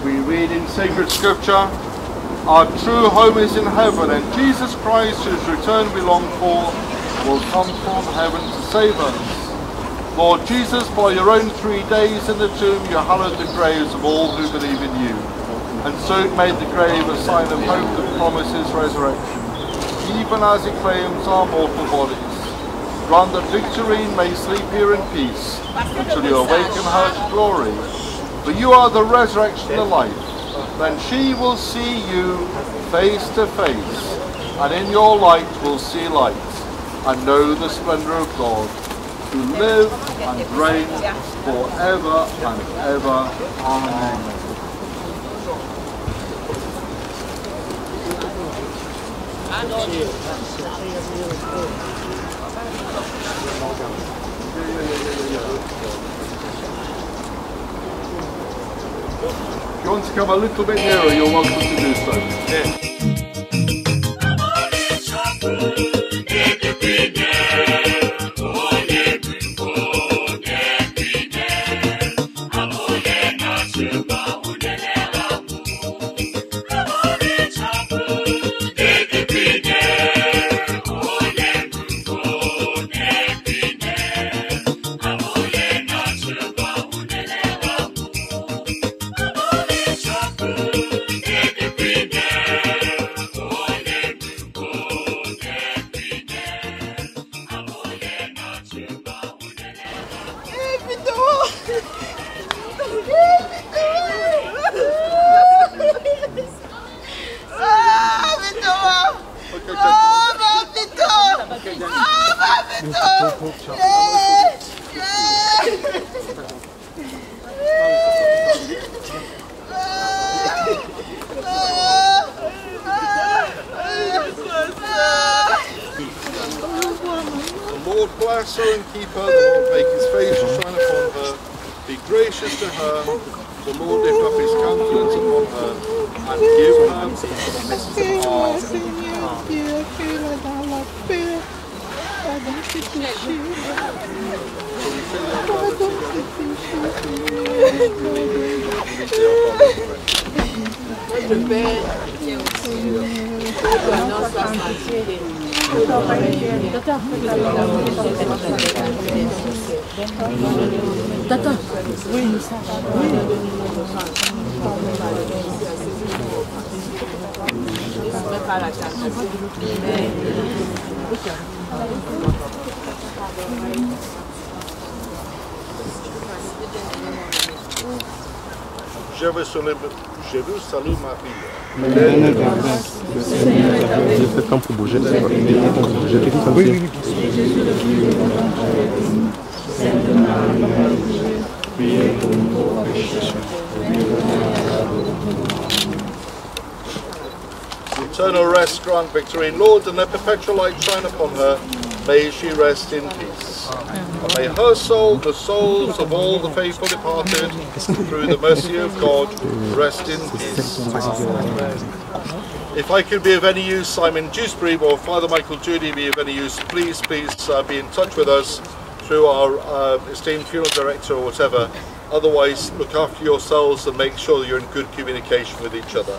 We read in sacred scripture, our true home is in heaven, and Jesus Christ, whose return we long for, will come from heaven to save us. Lord Jesus, by your own 3 days in the tomb, you hallowed the graves of all who believe in you, and so made the grave a sign of hope that promises resurrection, even as it claims our mortal bodies. Grant that Victorine may sleep here in peace, until you awaken her to glory. For you are the resurrection and the life. Then she will see you face to face, and in your light will see light, and know the splendor of God, who live and reign forever and ever. Amen. If you want to come a little bit nearer, you're welcome to do so. Yeah. The Lord bless her and keep her, the Lord make his face to shine upon her, be gracious to her, the Lord lift up his countenance upon her, and give her peace. Tata, oui, Je vous salue Marie. Pleine de grâce, le Seigneur est avec vous. Faites temps pour bouger. Je t'écoute comme ça. Sainte Marie, Mère de Dieu, priez pour nous pauvres pécheurs. Eternal rest grant Victorine, Lord, and let perpetual light shine upon her. May she rest in peace. And may her soul, the souls of all the faithful departed, through the mercy of God, rest in peace. Amen. If I could be of any use, Simon Dewsbury or Father Michael Judy be of any use, please be in touch with us through our esteemed funeral director or whatever. Otherwise, look after yourselves and make sure that you're in good communication with each other.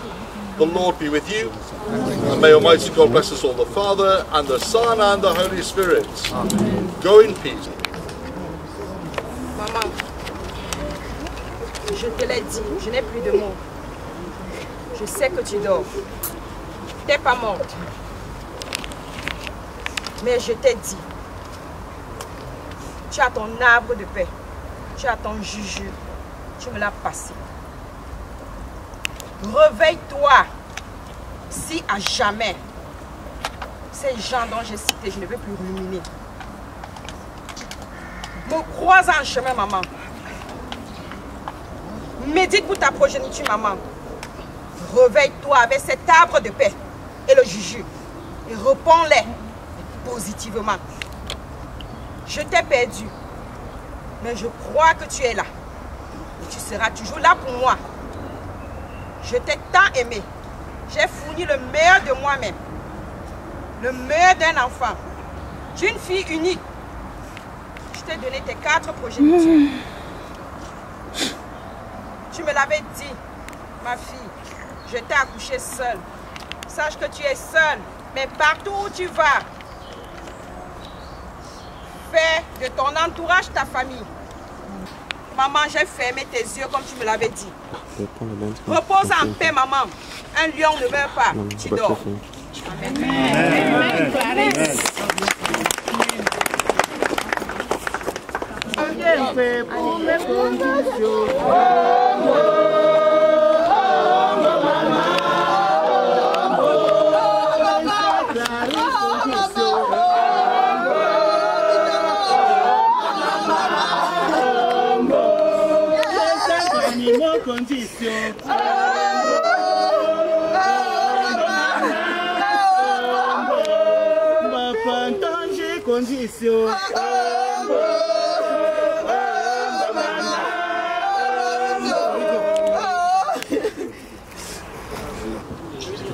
The Lord be with you, and may Almighty God bless us all, the Father, and the Son, and the Holy Spirit. Amen. Go in peace. Maman, je te l'ai dit, je n'ai plus de mots. Je sais que tu dors. Tu n'es pas morte. Mais je t'ai dit, tu as ton arbre de paix, tu as ton juju, tu me l'as passé. Réveille-toi, si à jamais ces gens dont j'ai cité, je ne vais plus ruminer. Me croise en chemin, maman. Médite pour ta progéniture, maman. Réveille-toi avec cet arbre de paix et le juju et réponds-les positivement. Je t'ai perdu, mais je crois que tu es là. Et tu seras toujours là pour moi. Je t'ai tant aimé. J'ai fourni le meilleur de moi-même. Le meilleur d'un enfant. D'une fille unique. Je t'ai donné tes 4 progénitures. Tu me l'avais dit. Ma fille, je t'ai accouchée seule. Sache que tu es seule, mais partout où tu vas, fais de ton entourage ta famille. Maman, j'ai fermé tes yeux comme tu me l'avais dit. Repose en paix, maman. Un lion ne meurt pas. Tu dors. Amen.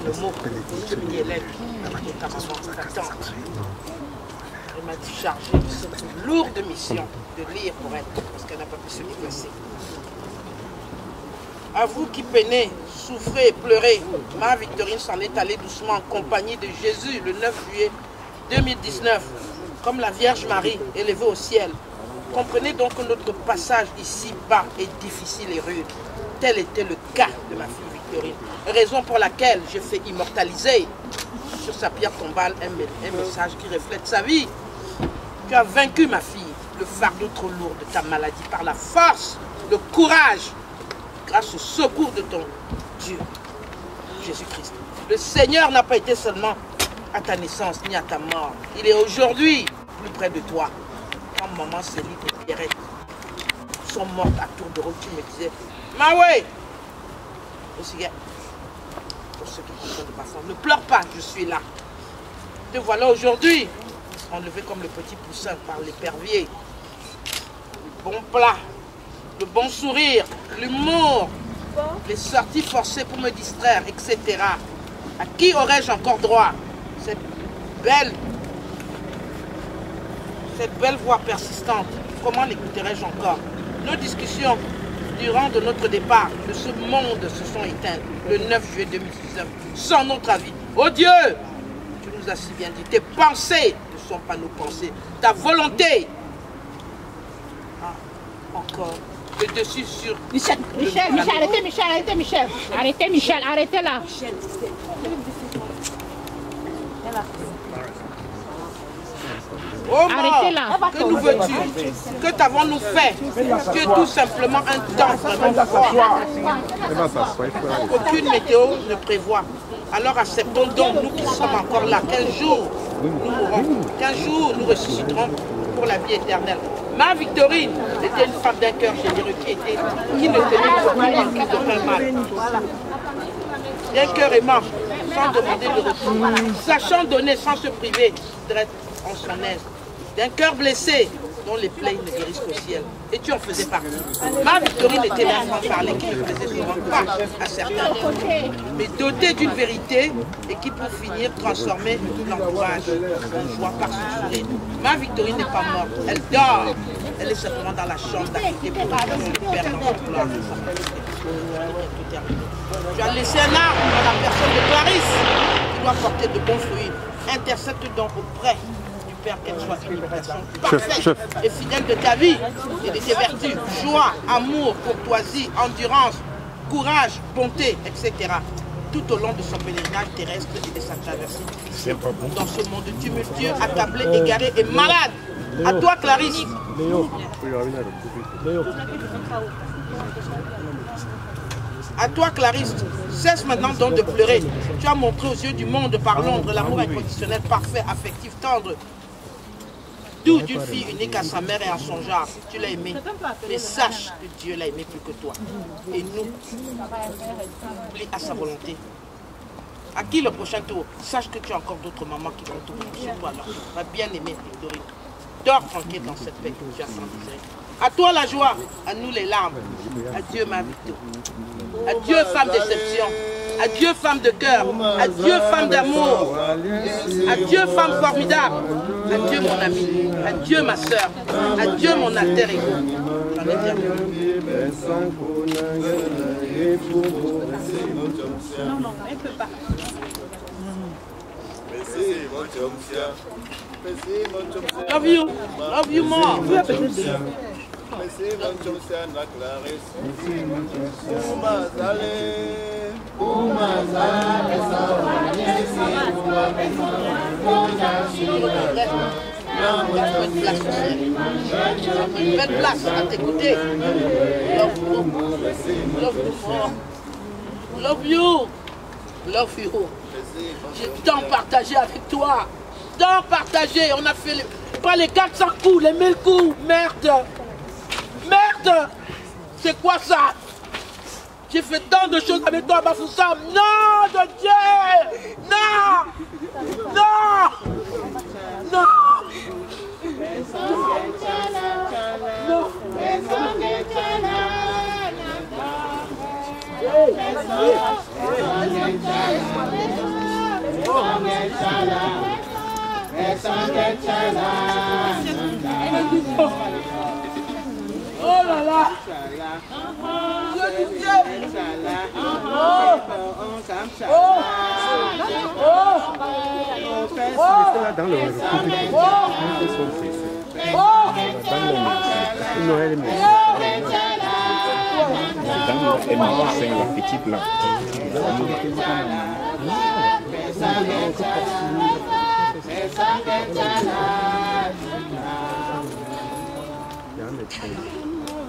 Le mot de Hélène, de ta maman, ta tante. Elle m'a dit chargée de cette lourde mission de lire pour elle, parce qu'elle n'a pas pu se déplacer. À vous qui peinez, souffrez et pleurez, ma Victorine s'en est allée doucement en compagnie de Jésus le 9 juillet 2019, comme la Vierge Marie élevée au ciel. Comprenez donc que notre passage ici-bas est difficile et rude. Tel était le cas de ma fille Victorine. Raison pour laquelle j'ai fait immortaliser sur sa pierre tombale un message qui reflète sa vie. Tu as vaincu ma fille, le fardeau trop lourd de ta maladie par la force, le courage, grâce au secours de ton Dieu, Jésus-Christ. Le Seigneur n'a pas été seulement à ta naissance ni à ta mort. Il est aujourd'hui plus près de toi. Quand maman Céline et Pierrette sont mortes à tour de rôle, tu me disais, Maoué, aussi, pour ceux qui comprennent de ma foi, ne pleure pas, je suis là. Te voilà aujourd'hui, enlevé comme le petit poussin par l'épervier. Le bon plat, le bon sourire, l'humour, les sorties forcées pour me distraire, etc. À qui aurais-je encore droit? Cette belle voix persistante, comment l'écouterais-je encore? Nos discussions durant de notre départ de ce monde se sont éteintes le 9 juillet 2019, sans notre avis. Oh Dieu, tu nous as si bien dit, tes pensées ne sont pas nos pensées, ta volonté. Ah, encore, le dessus sur... Michel, arrêtez là. Oh mort, que nous veux-tu? Que t'avons-nous fait? Tu es tout simplement un temps vraiment fort. Aucune météo ne prévoit. Alors acceptons donc, nous qui sommes encore là, qu'un jour nous mourrons, qu'un jour nous ressusciterons pour la vie éternelle. Ma Victorine était une femme d'un cœur généreux qui ne tenait aucune d'aucun mal. D'un cœur aimant, sans demander de retour, sachant donner sans se priver d'être en son aise. D'un cœur blessé, dont les plaies ne guérissent qu'au ciel. Et tu en faisais partie. Ma Victorine était l'enfant parlé qui ne faisait souvent pas à certains, mais dotée d'une vérité et qui, pour finir, transformait l'encourage en joie par son sourire. Ma Victorine n'est pas morte, elle dort. Elle est simplement dans la chambre d'à côté pour retrouver le Père dans son gloire. Tu as laissé un arbre dans la personne de Clarisse qui doit porter de bons fruits. Intercède donc auprès du Père qu'elle soit une imitation parfaite et fidèle de ta vie et de tes vertus. Joie, amour, courtoisie, endurance, courage, bonté, etc. Tout au long de son pèlerinage terrestre et de sa traversée difficile dans ce monde tumultueux, accablé, égaré et malade. À toi, Clarisse. À toi, Clarisse, cesse maintenant donc de pleurer. Tu as montré aux yeux du monde par Londres l'amour inconditionnel, parfait, affectif, tendre, doux d'une fille unique à sa mère et à son genre. Tu l'as aimé, mais sache que Dieu l'a aimé plus que toi. Et nous, plie à sa volonté. À qui le prochain tour? Sache que tu as encore d'autres mamans qui vont tourner sur toi. Alors, ma bien-aimée Victorine, dors tranquille dans cette paix que tu as sans désirer. À toi la joie, à nous les larmes. Adieu ma Victorine. Adieu femme déception. Adieu femme de cœur. Adieu femme d'amour. Adieu femme formidable. Adieu mon ami. Adieu ma soeur. Adieu mon alter ego. J'en ai terminé. Non, elle ne peut pas. Love you. Love you more. Une belle place à t'écouter. Love you. Love you more. Love you. Love you. J'ai tant partagé avec toi. Tant partagé. On a fait pas les 400 coups, les 1000 coups. Merde. Merde. C'est quoi ça? J'ai fait tant de choses avec toi, Bafoussam. Non, de Dieu. Non. Non. Non. Non. Oh là là. Dans le c'est la petite là.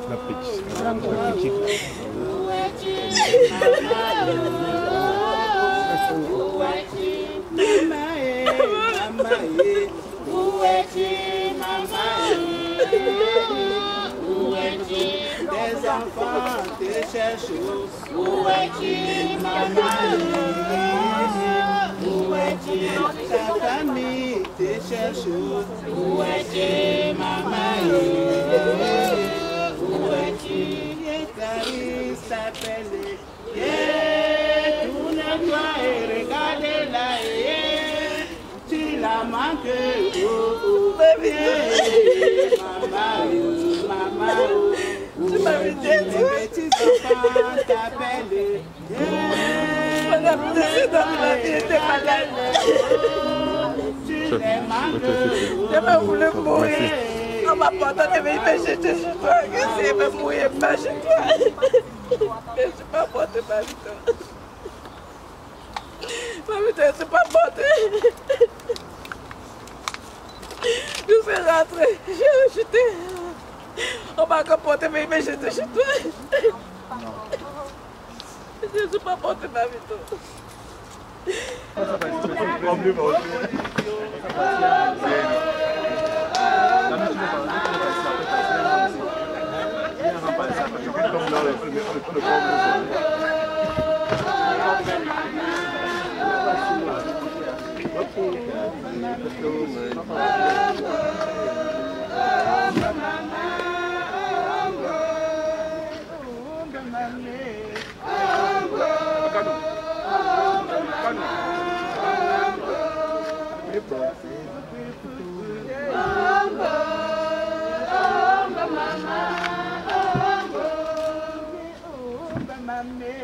La petite. Des enfants te cherchent. Où es-tu, maman? Où es-tu? Ta famille te cherche. Où es-tu, maman? Où es-tu? Et Clarisse t'appelle. Tourne-toi et regarde là. Tu la manques. Bébé, maman. Tu m'avais dit, les petits enfants t'appellent. Madame le président de la vie était malade. Tu les manques. Je me voulais mourir. On m'a pas donné mes jeter sur toi. Que c'est me mourir pas chez toi. Mais je ne suis pas portée, ma vie. Ma vie, je ne suis pas portée. Je suis rentrée. J'ai rejeté. On m'a comporté, mais j'étais chez toi. Je ne suis pas portée ma vie. Mama,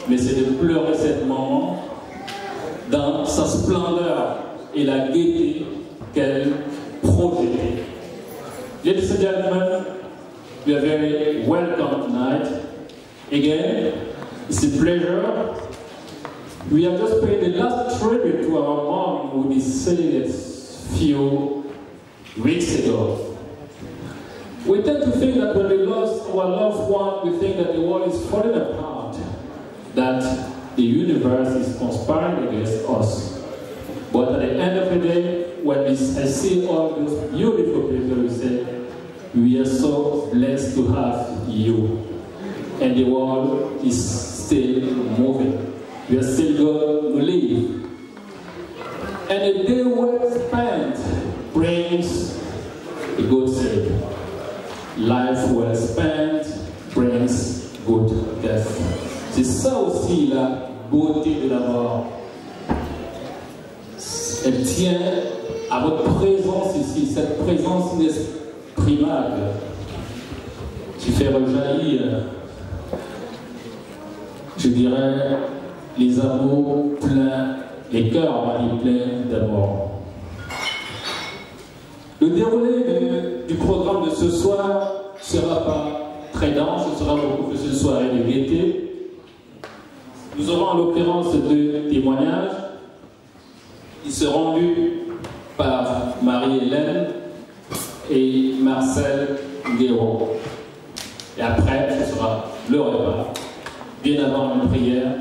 mais c'est de pleurer cette maman dans sa splendeur et la gaieté qu'elle projetait. Ladies and gentlemen, we are very welcome tonight. Again, it's a pleasure. We have just paid the last tribute to our mom who decided a few weeks ago. We tend to think that when we lost our loved one, we think that the world is falling apart, that the universe is conspiring against us. But at the end of the day, when I see all those beautiful people, we say, we are so blessed to have you. And the world is still moving. We are still going to live. And a day well spent brings a good sleep. Life well spent brings good death. C'est ça aussi la beauté de la mort. Elle tient à votre présence ici, cette présence inexprimable qui fait rejaillir, je dirais, les amours pleins, les cœurs pleins d'amour. Le déroulé du programme de ce soir ne sera pas très dense, ce sera beaucoup plus une soirée de gaieté. Nous aurons en l'occurrence deux témoignages. Ils seront lus par Marie-Hélène et Marcel Guéraud. Et après, ce sera le repas. Bien avant une prière.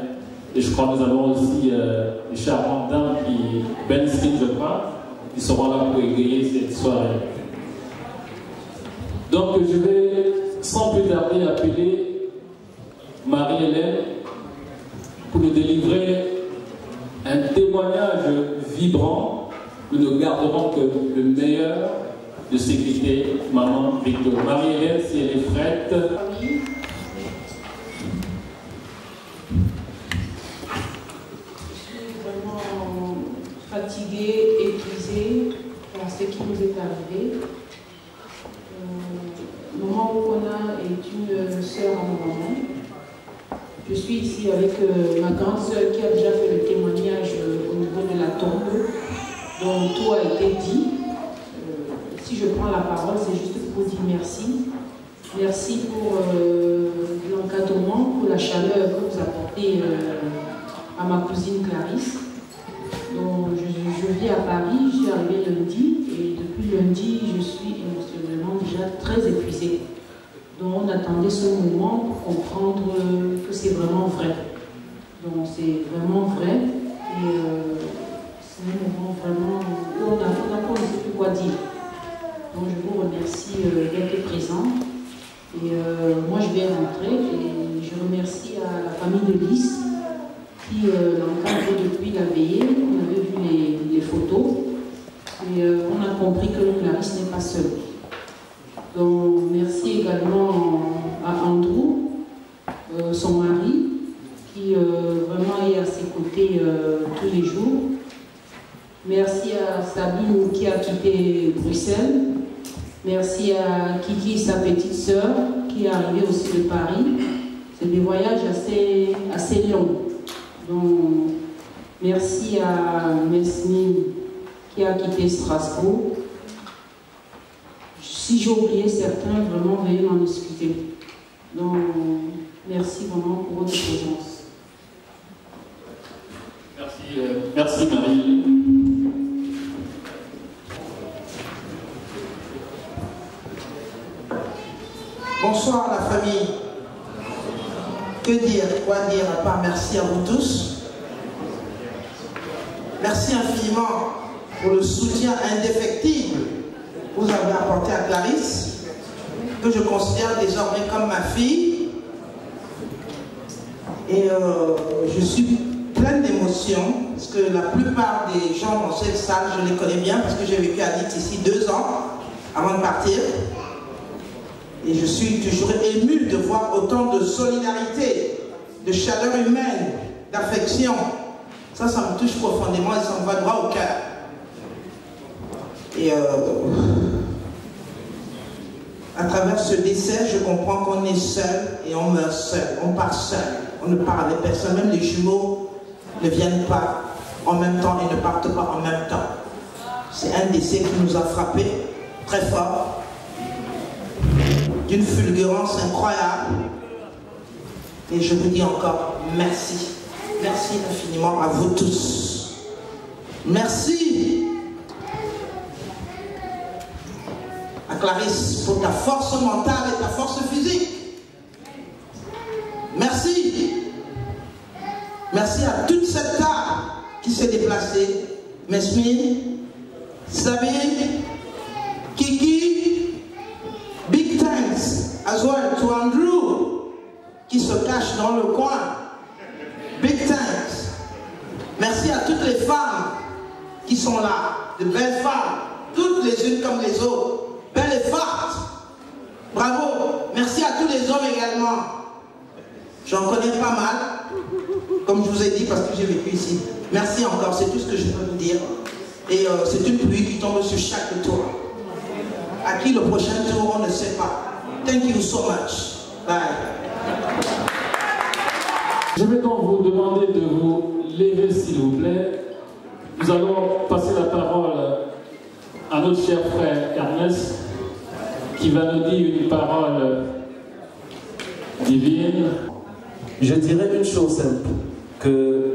Et je crois que nous avons aussi les charmantes dames qui, Ben Skin, je crois, ils seront là pour égayer cette soirée. Donc je vais sans plus tarder appeler Marie-Hélène pour nous délivrer un témoignage vibrant que nous garderons que le meilleur de sécurité, maman Victor. Marie-Hélène, si elle est prête. Fatiguée, épuisée par ce qui nous est arrivé. Maman Okona est une sœur à maman. Je suis ici avec ma grande sœur qui a déjà fait le témoignage au niveau de la tombe, dont tout a été dit. Si je prends la parole, c'est juste pour dire merci. Merci pour l'encadrement, pour la chaleur que vous apportez à ma cousine Clarisse. Donc, je vis à Paris, je suis arrivée lundi et depuis lundi, je suis émotionnellement déjà très épuisée. Donc, on attendait ce moment pour comprendre que c'est vraiment vrai. Donc, c'est vraiment vrai et c'est un moment vraiment où on n'a pas plus quoi dire. Donc, je vous remercie d'être présent. Et moi, je vais rentrer et je remercie à la famille de Lys qui l'encadre depuis la veillée. On avait vu les photos et on a compris que Clarisse n'est pas seule. Donc merci également à Andrew, son mari, qui vraiment est à ses côtés tous les jours. Merci à Sabine qui a quitté Bruxelles. Merci à Kiki, sa petite sœur, qui est arrivée aussi de Paris. C'est des voyages assez longs. Donc, merci à Mesnine qui a quitté Strasbourg. Si j'ai oublié certains, vraiment, veuillez m'en excuser. Donc, merci vraiment pour votre présence. Merci Marie. Bonsoir la famille. Que dire, quoi dire à part merci à vous tous. Merci infiniment pour le soutien indéfectible que vous avez apporté à Clarisse, que je considère désormais comme ma fille. Et je suis pleine d'émotions, parce que la plupart des gens dans cette salle, je les connais bien, parce que j'ai vécu à Leeds ici 2 ans avant de partir. Et je suis toujours émue de voir autant de solidarité, de chaleur humaine, d'affection. Ça me touche profondément et ça me va droit au cœur. Et à travers ce décès, je comprends qu'on est seul et on meurt seul, on part seul. on ne part avec personne, même les jumeaux ne viennent pas en même temps et ne partent pas en même temps. C'est un décès qui nous a frappés très fort, d'une fulgurance incroyable. Et je vous dis encore merci. Merci infiniment à vous tous. Merci à Clarisse pour ta force mentale et ta force physique. Merci. Merci à toute cette table qui s'est déplacée. Mesmine, Sabine, Kiki, big thanks as well to Andrew qui se cache dans le coin. Big thanks. Merci à toutes les femmes qui sont là, de belles femmes, toutes les unes comme les autres, belles et fortes. Bravo. Merci à tous les hommes également. J'en connais pas mal, comme je vous ai dit, parce que j'ai vécu ici. Merci encore, c'est tout ce que je peux vous dire. Et c'est une pluie qui tombe sur chaque tour. À qui le prochain tour, on ne sait pas. Thank you so much. Bye. Je vais donc vous demander de vous lever, s'il vous plaît. Nous allons passer la parole à notre cher frère Ernest, qui va nous dire une parole divine. Je dirais une chose simple, que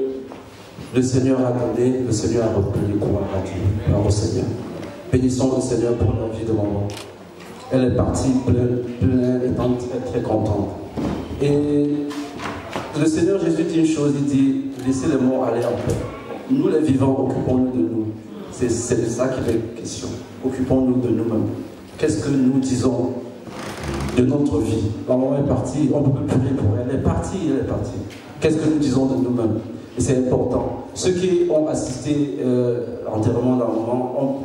le Seigneur a donné, le Seigneur a repris, croire à Dieu, gloire au Seigneur. Bénissons le Seigneur pour la vie de maman. Elle est partie pleine, étant très très contente. Et le Seigneur Jésus dit une chose, il dit, laissez les morts aller en paix. Nous les vivants, occupons-nous de nous. C'est de ça qu'il est question. Occupons-nous de nous-mêmes. Qu'est-ce que nous disons de notre vie? Maman est partie, on ne peut plus prier pour elle. Elle est partie, elle est partie. Qu'est-ce que nous disons de nous-mêmes? Et c'est important. Ceux qui ont assisté à l'enterrement d'un moment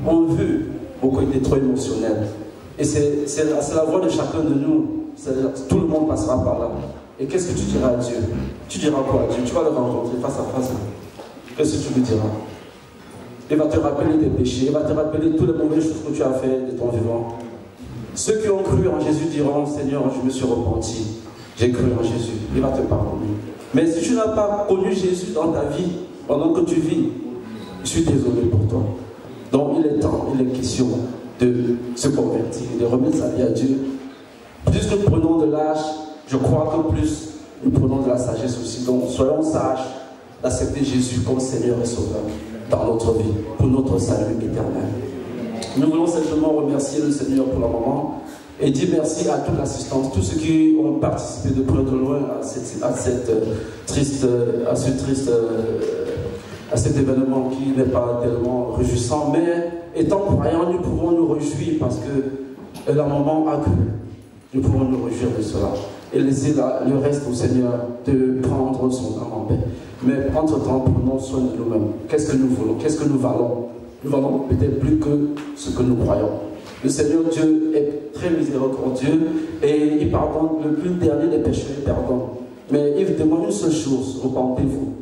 ont vu au côté trop émotionnel. Et c'est la voix de chacun de nous. Tout le monde passera par là. Et qu'est-ce que tu diras à Dieu? Tu diras quoi à Dieu? Tu vas le rencontrer face à face. Qu'est-ce que tu lui diras? Il va te rappeler tes péchés, il va te rappeler toutes les mauvaises choses que tu as faites de ton vivant. Ceux qui ont cru en Jésus diront, Seigneur, je me suis repenti, j'ai cru en Jésus, il va te pardonner. Mais si tu n'as pas connu Jésus dans ta vie, pendant que tu vis, je suis désolé pour toi. Donc il est temps, il est question de se convertir, de remettre sa vie à Dieu. Plus que nous prenons de l'âge, je crois que plus nous prenons de la sagesse aussi. Donc soyons sages d'accepter Jésus comme Seigneur et Sauveur dans notre vie, pour notre salut éternel. Nous voulons simplement remercier le Seigneur pour le moment et dire merci à toute l'assistance, tous ceux qui ont participé de près de loin à cet événement qui n'est pas tellement réjouissant, mais étant croyants, nous pouvons nous réjouir parce que la maman a cru. Nous pouvons nous réjouir de cela et laisser le reste au Seigneur de prendre son âme en paix. Mais entre-temps, prenons soin de nous-mêmes. Qu'est-ce que nous voulons? Qu'est-ce que nous valons? Nous valons peut-être plus que ce que nous croyons. Le Seigneur Dieu est très miséricordieux et il pardonne le plus dernier des péchés, il pardonne. Mais il demande une seule chose, repentez-vous.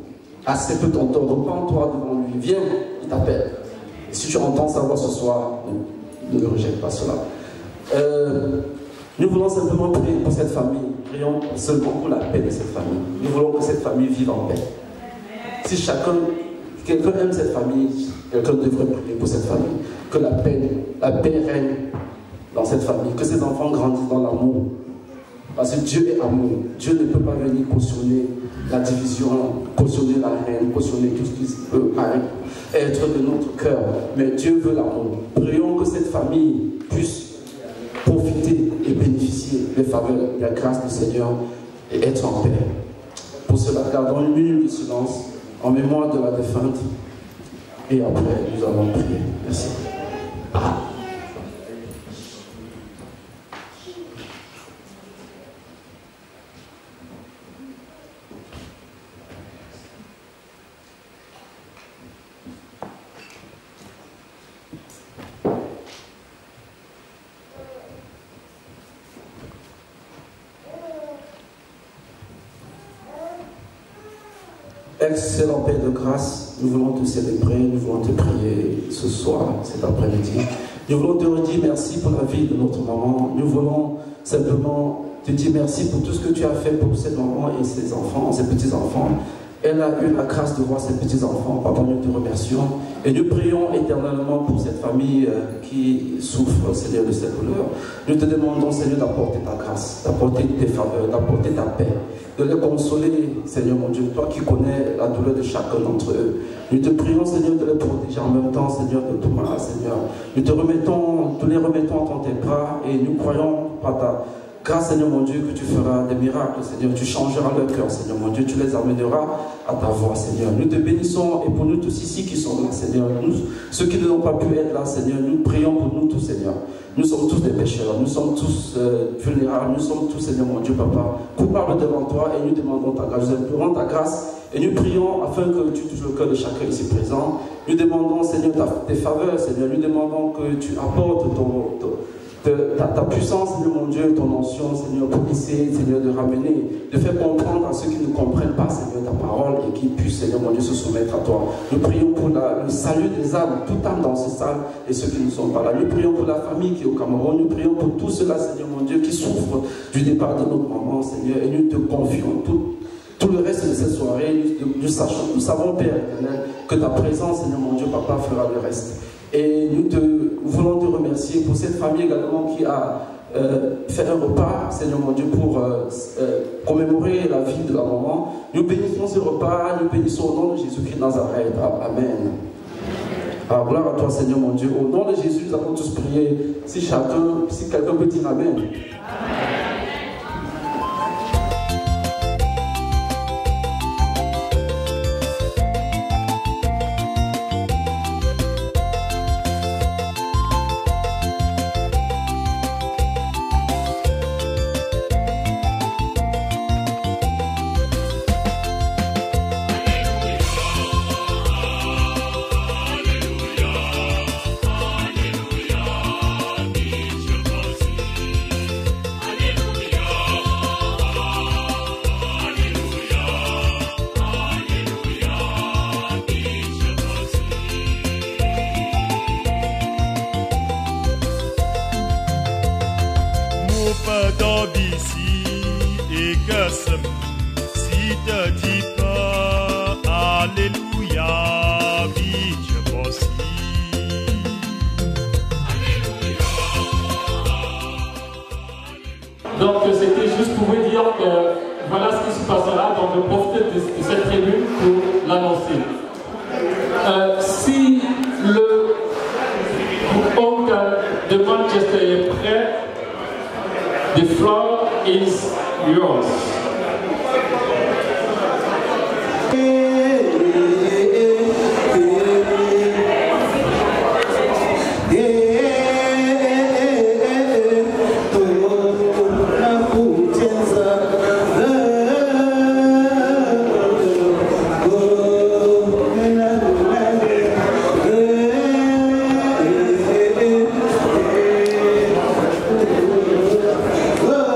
Accepte ton tort, repens-toi devant lui, viens, il t'appelle. Si tu entends sa voix ce soir, ne rejette pas cela. Nous voulons simplement prier pour cette famille. Prions seulement pour la paix de cette famille. Nous voulons que cette famille vive en paix. Si quelqu'un aime cette famille, quelqu'un devrait prier pour cette famille. Que la paix règne dans cette famille. Que ces enfants grandissent dans l'amour. Parce que Dieu est amour. Dieu ne peut pas venir cautionner la division, cautionner la haine, cautionner tout ce qui peut être de notre cœur. Mais Dieu veut l'amour. Prions que cette famille puisse profiter et bénéficier des faveurs, de la grâce du Seigneur et être en paix. Pour cela, gardons une minute de silence en mémoire de la défunte et après nous allons prier. Merci. Excellent Père de grâce, nous voulons te célébrer, nous voulons te prier ce soir, cet après-midi. Nous voulons te redire merci pour la vie de notre maman. Nous voulons simplement te dis merci pour tout ce que tu as fait pour cette maman et ses enfants, ses petits-enfants. Elle a eu la grâce de voir ses petits-enfants. Papa, nous te remercions. Et nous prions éternellement pour cette famille qui souffre, Seigneur, de cette douleur. Nous te demandons, Seigneur, d'apporter ta grâce, d'apporter tes faveurs, d'apporter ta paix, de les consoler, Seigneur mon Dieu, toi qui connais la douleur de chacun d'entre eux. Nous te prions, Seigneur, de les protéger en même temps, Seigneur, de tout mal, Seigneur. Nous te les remettons dans tes bras et nous croyons par ta grâce, Seigneur mon Dieu, que tu feras des miracles, Seigneur. Tu changeras leur cœur, Seigneur mon Dieu. Tu les amèneras à ta voix, Seigneur. Nous te bénissons et pour nous tous ici qui sont là, Seigneur. Nous, ceux qui n'ont pas pu être là, Seigneur, nous prions pour nous tous, Seigneur. Nous sommes tous des pécheurs, nous sommes tous vulnérables, nous sommes tous, Seigneur mon Dieu, Papa, coupables devant toi et nous demandons ta grâce. Nous implorons ta grâce et nous prions afin que tu touches le cœur de chacun ici présent. Nous demandons, Seigneur, tes faveurs, Seigneur. Nous demandons que tu apportes ta puissance, Seigneur mon Dieu, ton onction, Seigneur, pour essayer, Seigneur, de ramener, de faire comprendre à ceux qui ne comprennent pas, Seigneur, ta parole et qui puissent, Seigneur mon Dieu, se soumettre à toi. Nous prions pour le salut des âmes, toute âme dans ces salles et ceux qui ne sont pas là. Nous prions pour la famille qui est au Cameroun. Nous prions pour tous ceux-là, Seigneur mon Dieu, qui souffrent du départ de notre maman, Seigneur, et nous te confions tout le reste de cette soirée. Nous savons, Père éternel, que ta présence, Seigneur mon Dieu, Papa, fera le reste. Et nous voulons te remercier pour cette famille également qui a fait un repas, Seigneur mon Dieu, pour commémorer la vie de la maman. Nous bénissons ce repas, nous bénissons au nom de Jésus-Christ de Nazareth. Amen. Alors, gloire à toi, Seigneur mon Dieu. Au nom de Jésus, nous avons tous prié. Si quelqu'un peut dire Amen. Amen. Donc c'était juste pour vous dire que voilà ce qui se passera, donc je profite de cette tribune pour l'annoncer. Si le oncle de Manchester est prêt, the floor is yours. Oh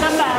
Come on.